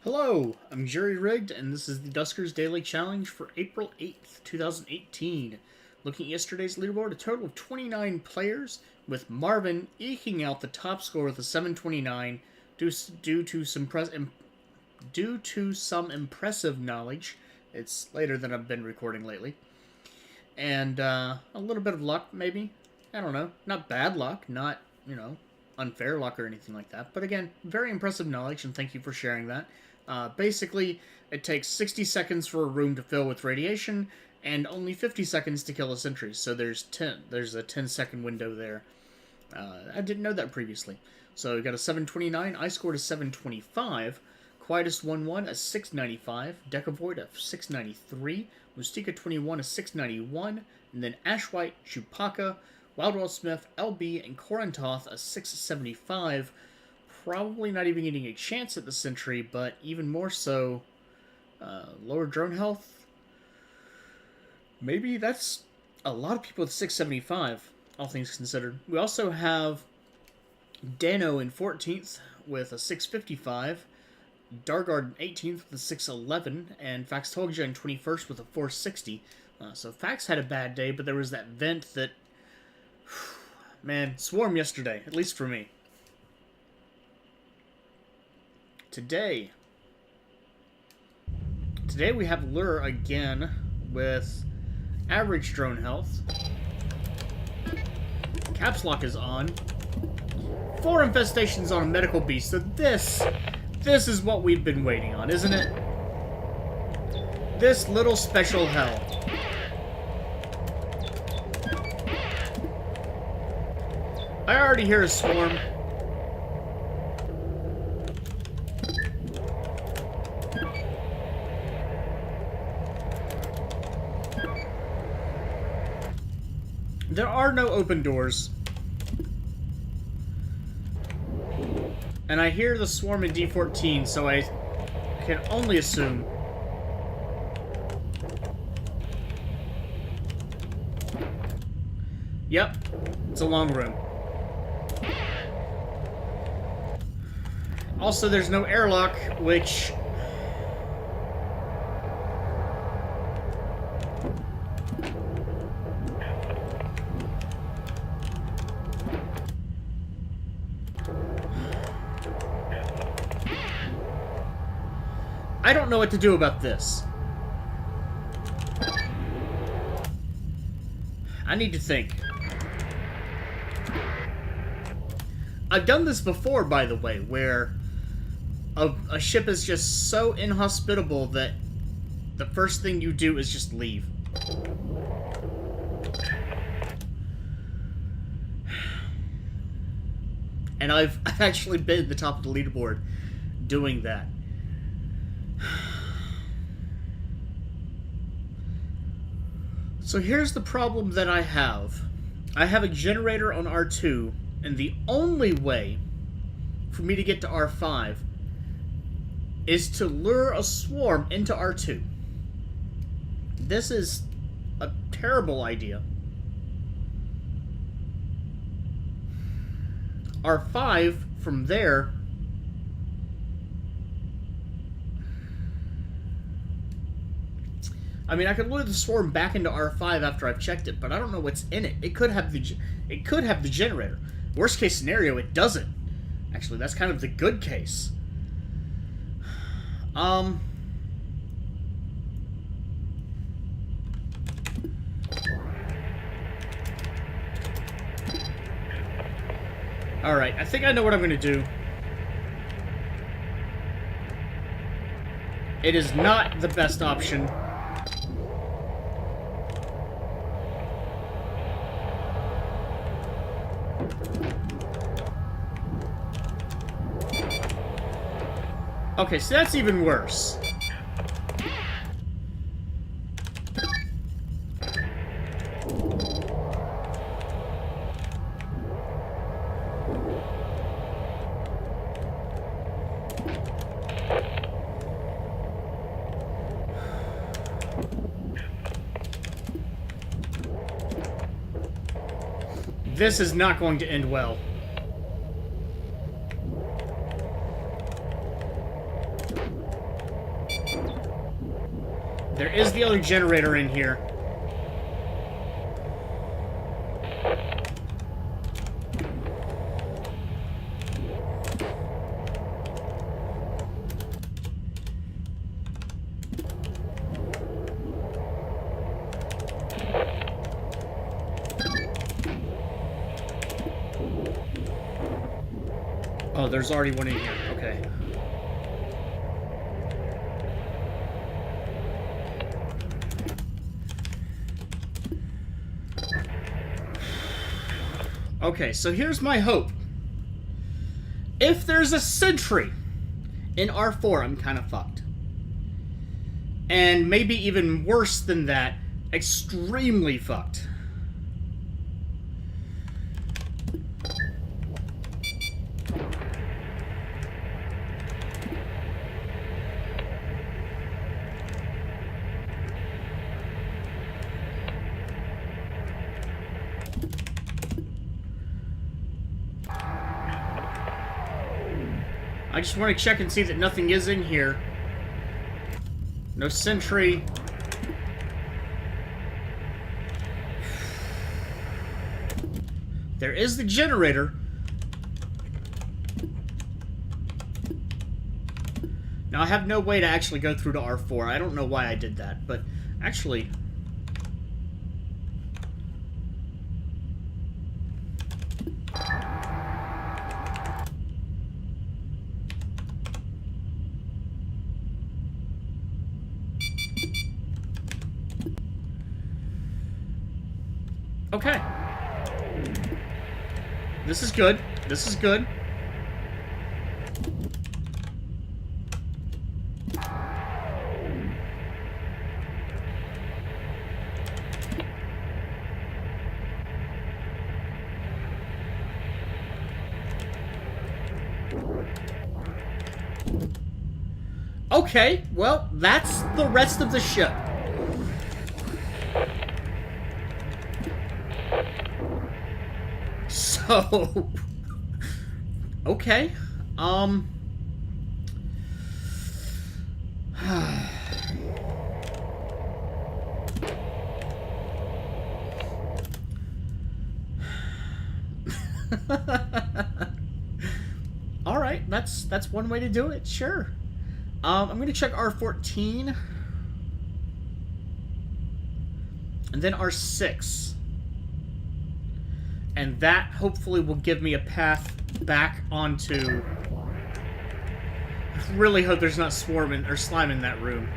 Hello, I'm Jerry Rigged, and this is the Duskers Daily Challenge for April 8th, 2018. Looking at yesterday's leaderboard, a total of 29 players, with Marvin eking out the top score with a 729 due to some impressive knowledge. It's later than I've been recording lately. And a little bit of luck, maybe. I don't know. Not bad luck, not, unfair luck or anything like that. But again, very impressive knowledge, and thank you for sharing that. Basically, it takes 60 seconds for a room to fill with radiation, and only 50 seconds to kill a sentry. So there's a 10-second window there. I didn't know that previously. So we got a 729. I scored a 725. Quietus 1-1, a 695. Decavoid a 693. Mustika 21, a 691. And then Ashwhite, Chupacabra, Wildwell Smith, LB, and Korantoth, a 675. Probably not even getting a chance at the sentry, but even more so, lower drone health. Maybe that's a lot of people with 675, all things considered. We also have Dano in 14th with a 655, Dargard in 18th with a 611, and Faxtolja in 21st with a 460. So Fax had a bad day, but there was that vent that, man, swarm yesterday, at least for me. Today we have Lure again with average drone health. Caps Lock is on. 4 infestations on a medical beast. So this is what we've been waiting on, isn't it? This little special hell. I already hear a swarm. There are no open doors. And I hear the swarm in D14, so I can only assume. Yep, it's a long room. Also, there's no airlock, which... I don't know what to do about this. I need to think. I've done this before, by the way, where a ship is just so inhospitable that the first thing you do is just leave. And I've actually been at the top of the leaderboard doing that. So here's the problem that I have. I have a generator on R2, and the only way for me to get to R5 is to lure a swarm into R2. This is a terrible idea. R5 from there... I mean, I could lure the swarm back into R5 after I've checked it, but I don't know what's in it. It could have the generator. Worst case scenario, it doesn't. Actually, that's kind of the good case. Alright, I think I know what I'm going to do. It is not the best option. Okay, so that's even worse. This is not going to end well. There is the other generator in here. Oh, there's already one in here. Okay. Okay, so here's my hope. If there's a sentry in R4, I'm kind of fucked. And maybe even worse than that, extremely fucked. I just want to check and see that nothing is in here. No sentry. There is the generator. Now, I have no way to actually go through to R4. I don't know why I did that, but actually... Okay. This is good. This is good. Okay, well, that's the rest of the ship. So, okay, all right, that's one way to do it, sure. I'm gonna check R14, and then R6. And that hopefully will give me a path back onto... I really hope there's not swarming or slime in that room.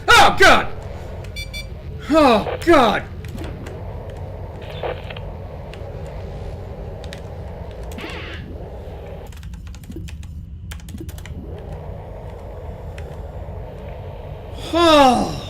Oh, God! Oh, God! Oh!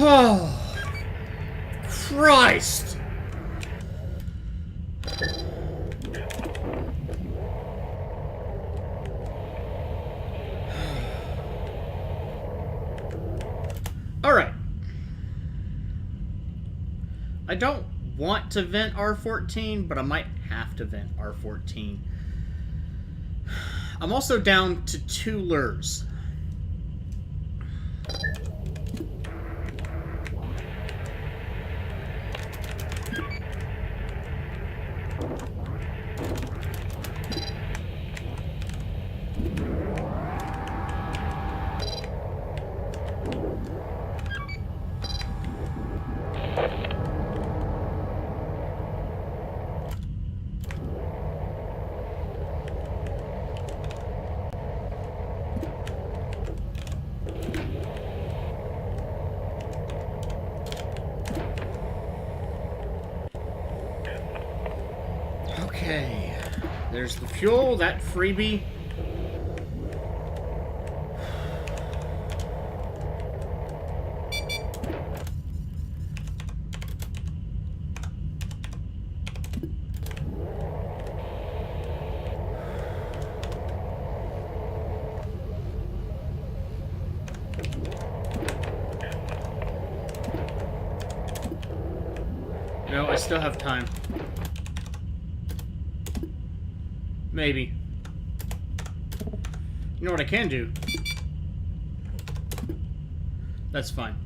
Oh, Christ! All right. I don't want to vent R14, but I might have to vent R14. I'm also down to 2 lures. there's the fuel, that freebie. No, I still have time. Maybe. You know what I can do? That's fine.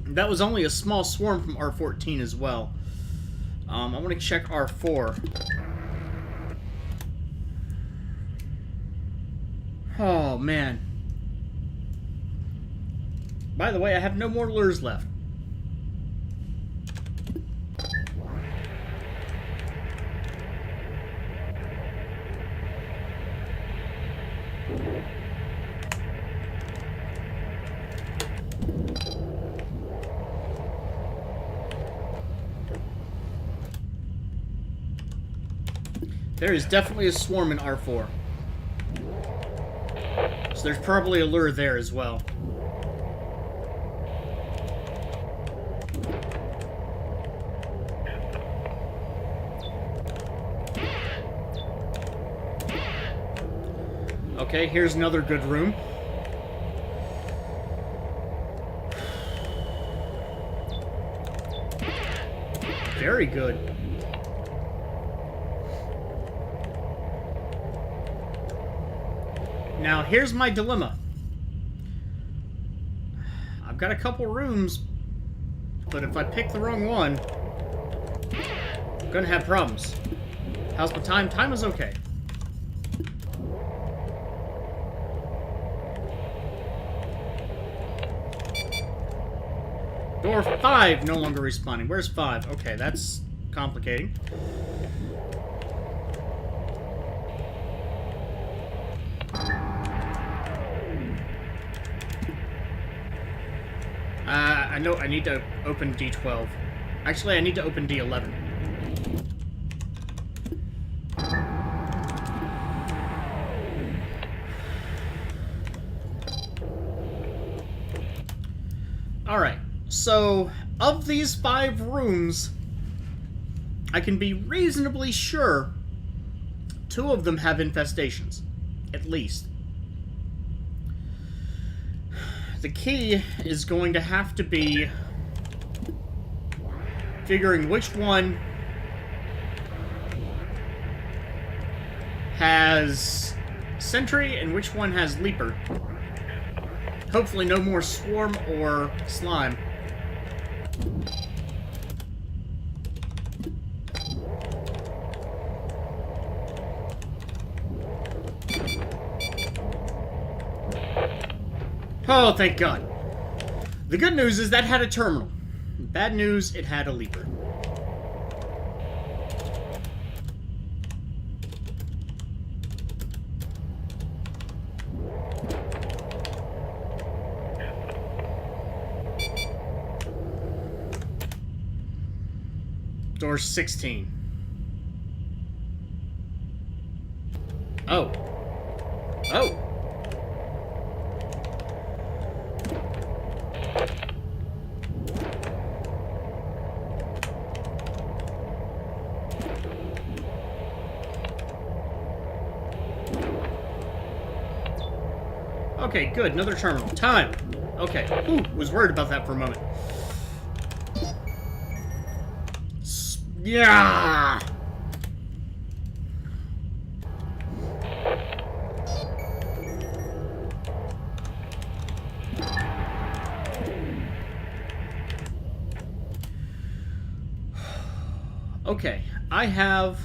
That was only a small swarm from R14 as well. I want to check R4. Oh, man. By the way, I have no more lures left. There is definitely a swarm in R4. So there's probably a lure there as well. Okay, here's another good room. Very good. Now, here's my dilemma. I've got a couple rooms, but if I pick the wrong one, I'm gonna have problems. How's my time? Time is okay. Door 5 no longer responding. Where's 5? Okay, that's complicating. I know I need to open D12. Actually, I need to open D11. Alright, so of these 5 rooms, I can be reasonably sure 2 of them have infestations, at least. The key is going to have to be figuring which one has Sentry and which one has Leaper. Hopefully no more Swarm or Slime. Oh, thank God. The good news is that had a terminal. Bad news, it had a Leaper. Door 16. Oh. Oh. Okay, good. Another terminal. Time. Okay. Ooh, was worried about that for a moment. Yeah. Okay, I have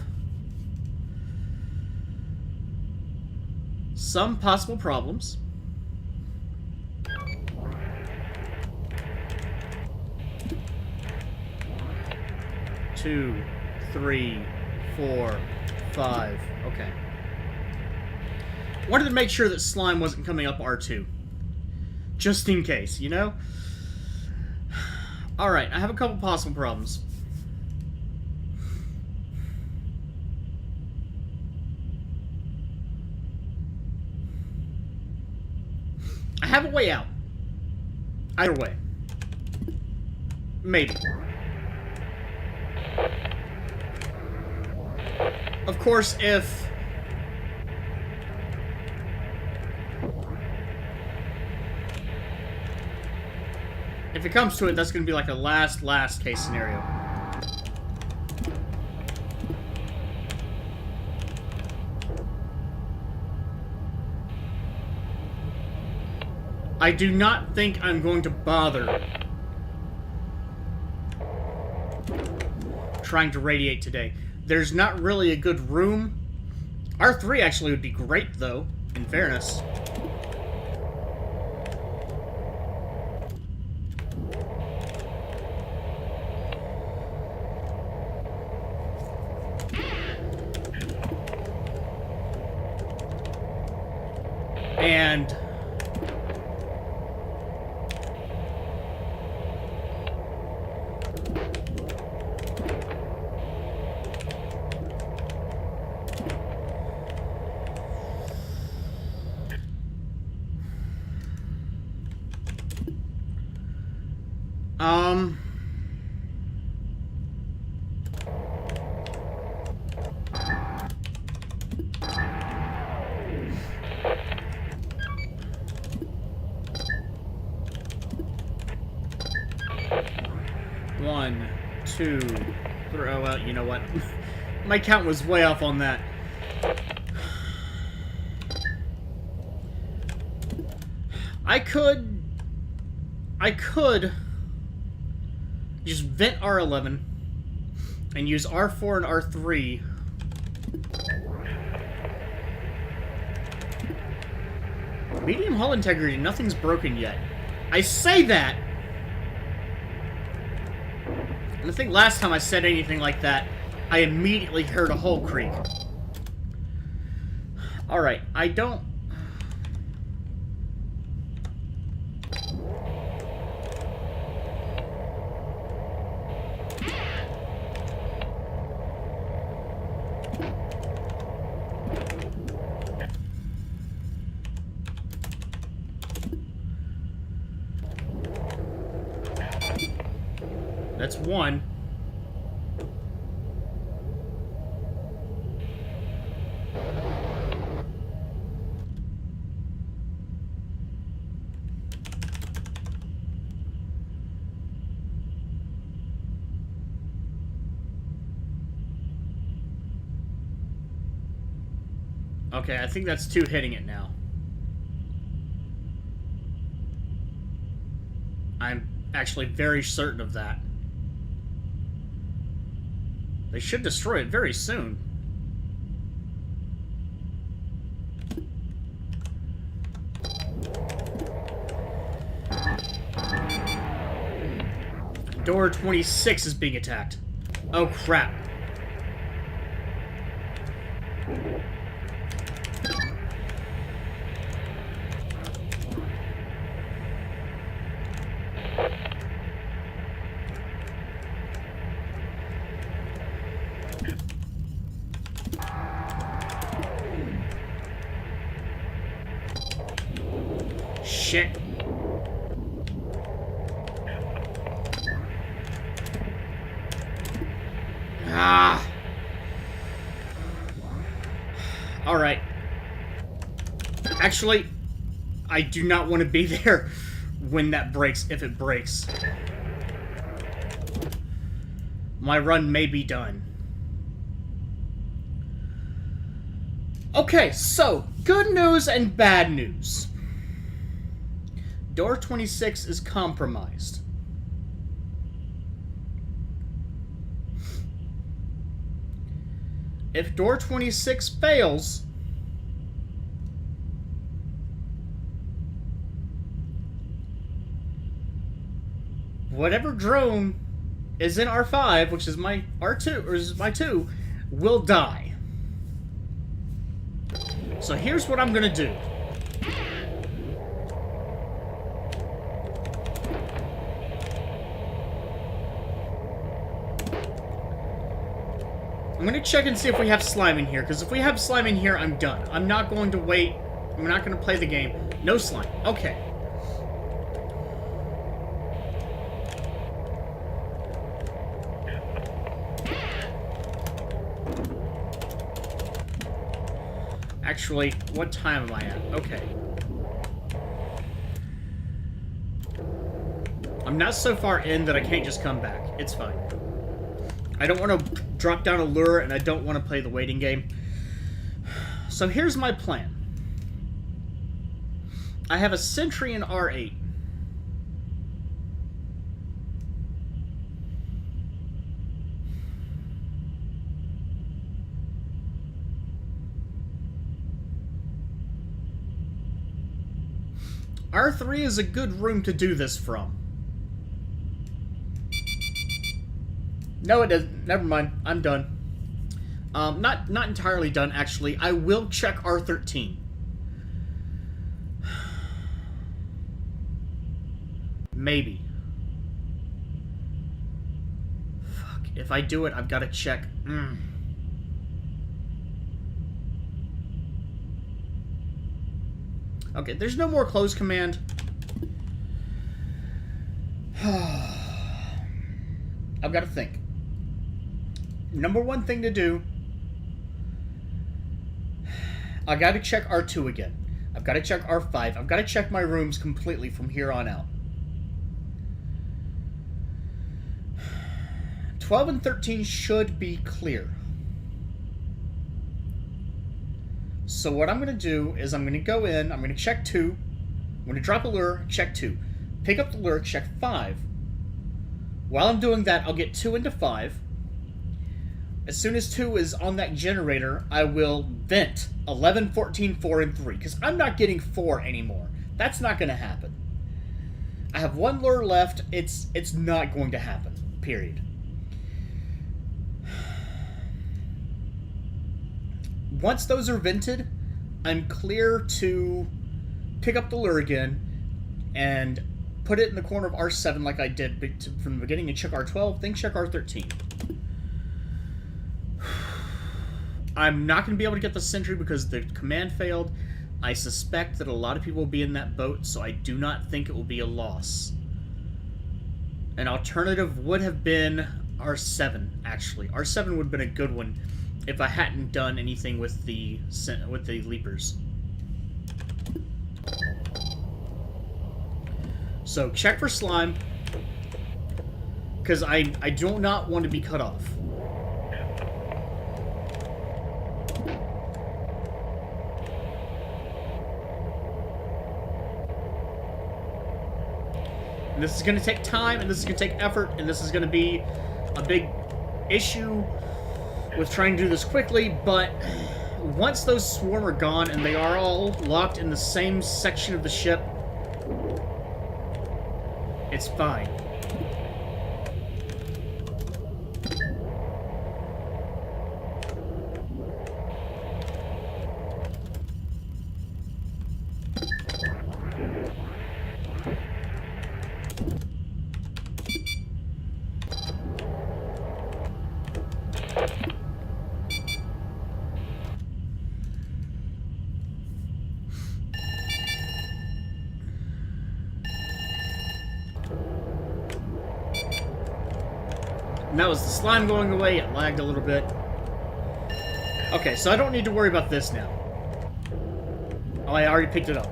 some possible problems. Two, 3, 4, 5. Okay. Wanted to make sure that slime wasn't coming up R2. Just in case, you know? Alright, I have a couple possible problems. I have a way out. Either way. Maybe. Of course, if it comes to it, that's going to be like a last case scenario. I do not think I'm going to bother trying to radiate today. There's not really a good room. R3 actually would be great, though, in fairness. And one, two, three. Oh, well, you know what? My count was way off on that. I could just vent R11 and use R4 and R3. Medium hull integrity, nothing's broken yet. I say that, and I think last time I said anything like that, I immediately heard a hull creak. Alright, I don't... That's one. Okay, I think that's two hitting it now. I'm actually very certain of that. They should destroy it very soon. Door 26 is being attacked. Oh, crap. Shit. Ah. Alright. Actually, I do not want to be there when that breaks, if it breaks. My run may be done. Okay, so, good news and bad news. Door 26 is compromised. If door 26 fails, whatever drone is in R5, which is my R2, or is my 2, will die. So here's what I'm gonna do. I'm gonna check and see if we have slime in here, because if we have slime in here, I'm done. I'm not going to wait. I'm not going to play the game. No slime. Okay. Actually, what time am I at? Okay. I'm not so far in that I can't just come back. It's fine. I don't want to drop down a lure, and I don't want to play the waiting game. So here's my plan. I have a sentry in R8. R3 is a good room to do this from. No, it isn't. Never mind. I'm done. Not entirely done, actually. I will check R13. Maybe. Fuck. If I do it, I've got to check. Okay, there's no more close command. I've got to think. Number one thing to do, I got to check R2 again. I've got to check R5. I've got to check my rooms completely from here on out. 12 and 13 should be clear. So what I'm going to do is I'm going to go in, I'm going to check 2, I'm going to drop a lure, check 2. Pick up the lure, check 5. While I'm doing that, I'll get 2 into 5. As soon as 2 is on that generator, I will vent 11, 14, 4, and 3. Because I'm not getting 4 anymore. That's not going to happen. I have 1 lure left. It's not going to happen. Period. Once those are vented, I'm clear to pick up the lure again and put it in the corner of R7 like I did from the beginning and check R12, then check R13. I'm not going to be able to get the sentry because the command failed. I suspect that a lot of people will be in that boat, so I do not think it will be a loss. An alternative would have been R7, actually. R7 would have been a good one if I hadn't done anything with the leapers. So check for slime, because I do not want to be cut off. And this is going to take time, and this is going to take effort, and this is going to be a big issue with trying to do this quickly, but once those swarm are gone and they are all locked in the same section of the ship, it's fine. And that was the slime going away. It lagged a little bit. Okay, so I don't need to worry about this now. Oh, I already picked it up.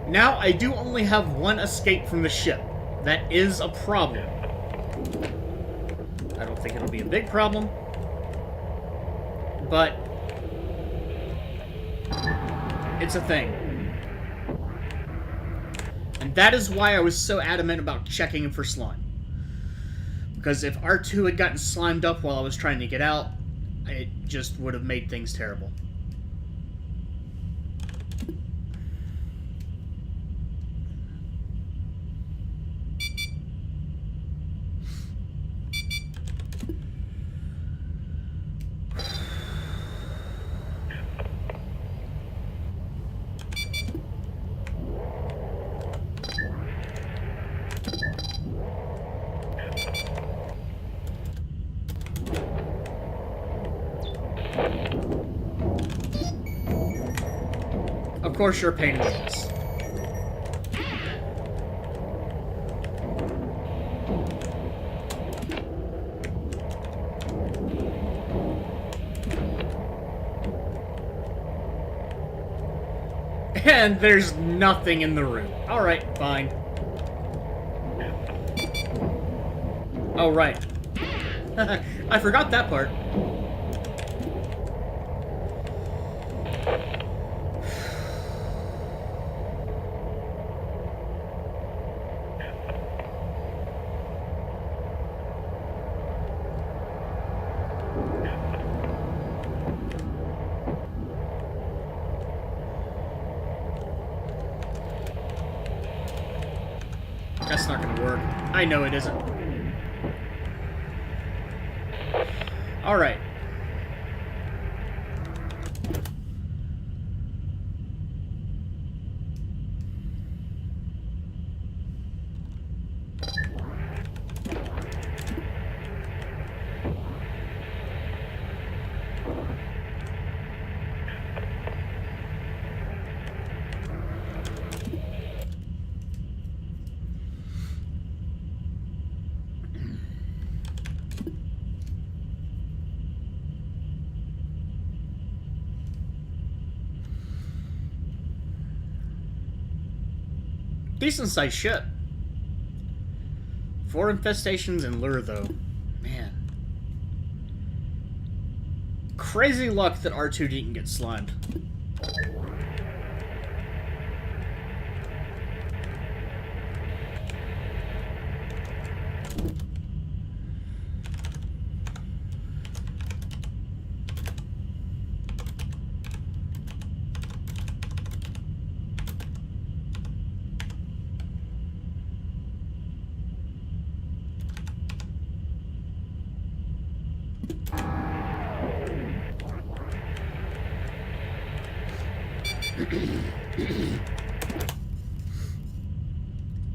Now, I do only have 1 escape from the ship. That is a problem. I don't think it'll be a big problem. But it's a thing. And that is why I was so adamant about checking for slime. Because if R2 had gotten slimed up while I was trying to get out, it just would have made things terrible. Of course, you're a pain in the ass. And there's nothing in the room. Alright, fine. Oh, right. I forgot that part. That's not gonna work. I know it isn't. Alright. Decent sized ship. 4 infestations and lure, though. Man. Crazy luck that R2 didn't get slimed.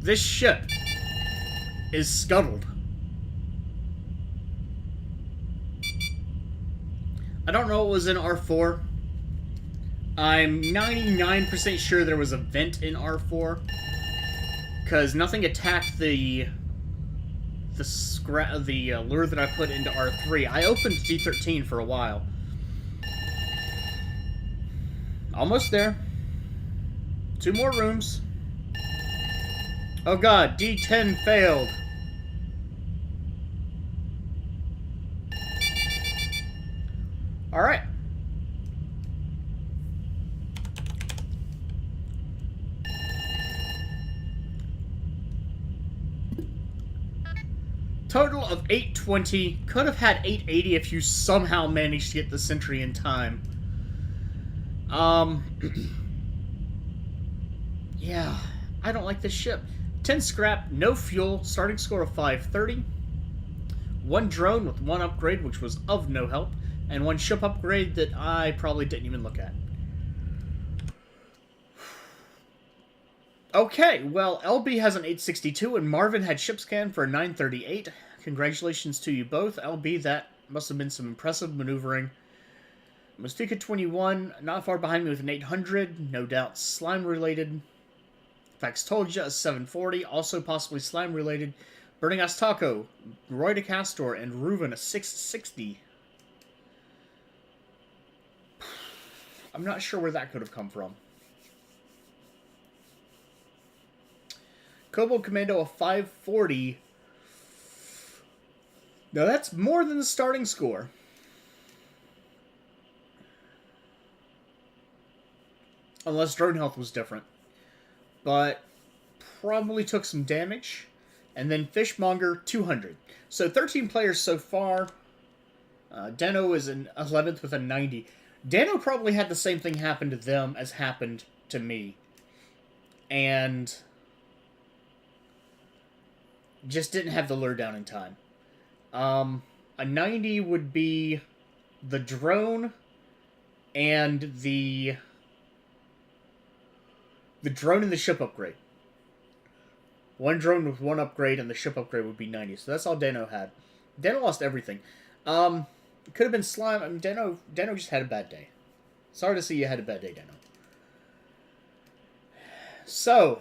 This ship is scuttled. I don't know what was in R4. I'm 99% sure there was a vent in R4. Because nothing attacked the lure that I put into R3. I opened D13 for a while. Almost there. 2 more rooms. Oh god, D10 failed. Alright. Total of 820. Could have had 880 if you somehow managed to get the sentry in time. Yeah, I don't like this ship. 10 scrap, no fuel, starting score of 530. 1 drone with 1 upgrade, which was of no help. And 1 ship upgrade that I probably didn't even look at. Okay, well, LB has an 862 and Marvin had ship scan for a 938. Congratulations to you both. LB, that must have been some impressive maneuvering. Mustika 21, not far behind me with an 800, no doubt slime related. Facts told you, a 740, also possibly slime related. Burning Ass Taco, Roy de Castor, and Reuven a 660. I'm not sure where that could have come from. Kobold Commando a 540. Now that's more than the starting score. Unless drone health was different. But probably took some damage. And then Fishmonger, 200. So 13 players so far. Deno is in 11th with a 90. Dano probably had the same thing happen to them as happened to me. And just didn't have the lure down in time. A 90 would be the drone and the drone and the ship upgrade. One drone with one upgrade and the ship upgrade would be 90. So that's all Dano had. Dano lost everything. It could have been Slime. I mean, Dano just had a bad day. Sorry to see you had a bad day, Dano. So,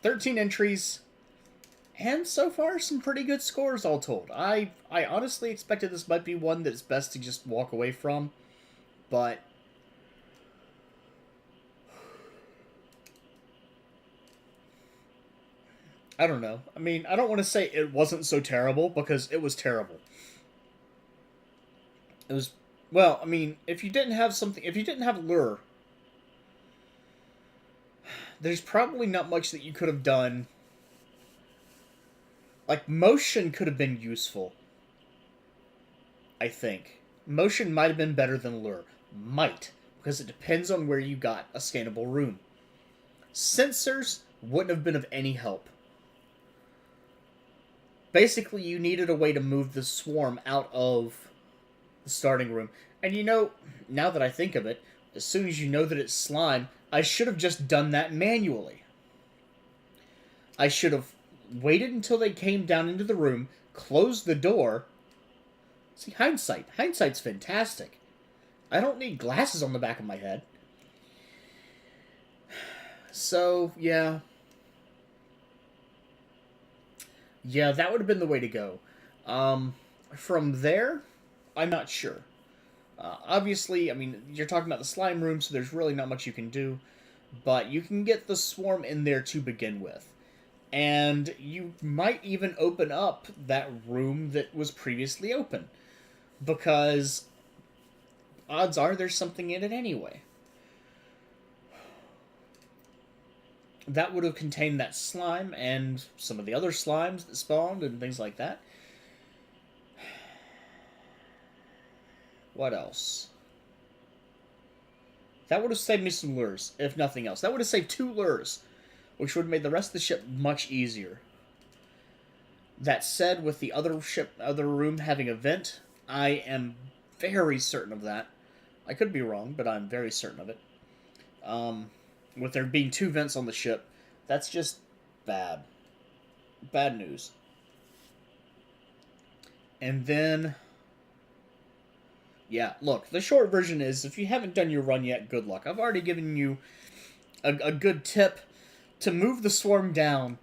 13 entries, and so far some pretty good scores all told. I honestly expected this might be one that's best to just walk away from, but I don't know. I mean, I don't want to say it wasn't so terrible, because it was terrible. It was, well, I mean, if you didn't have lure, there's probably not much that you could have done. Like, motion could have been useful, I think. Motion might have been better than lure. Might, because it depends on where you got a scannable room. Sensors wouldn't have been of any help. Basically, you needed a way to move the swarm out of the starting room. And you know, now that I think of it, as soon as you know that it's slime, I should have just done that manually. I should have waited until they came down into the room, closed the door. See, hindsight. Hindsight's fantastic. I don't need glasses on the back of my head. So, yeah. Yeah, that would have been the way to go. From there, I'm not sure. Obviously, I mean, you're talking about the slime room, so there's really not much you can do. But you can get the swarm in there to begin with. And you might even open up that room that was previously open. Because odds are there's something in it anyway. That would have contained that slime and some of the other slimes that spawned and things like that. What else? That would have saved me some lures, if nothing else. That would have saved 2 lures, which would have made the rest of the ship much easier. That said, with the other room having a vent, I am very certain of that. I could be wrong, but I'm very certain of it. With there being 2 vents on the ship, that's just bad. Bad news. And then, yeah, look, the short version is, if you haven't done your run yet, good luck. I've already given you a good tip to move the swarm down,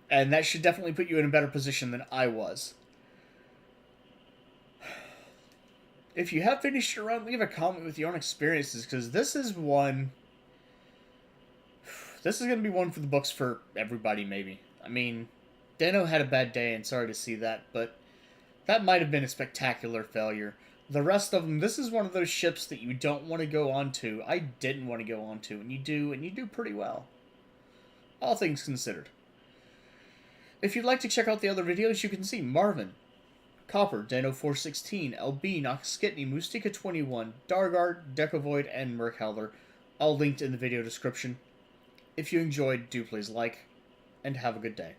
and that should definitely put you in a better position than I was. If you have finished your run, leave a comment with your own experiences, because this is going to be one for the books for everybody, maybe. I mean, Dano had a bad day, and sorry to see that, but that might have been a spectacular failure. The rest of them, this is one of those ships that you don't want to go onto. I didn't want to go onto, and you do pretty well. All things considered. If you'd like to check out the other videos, you can see Marvin, Copper, Dano416, LB, Noxkitney, Mustika21, Dargard, Decavoid, and Merkhowler, all linked in the video description. If you enjoyed, do please like, and have a good day.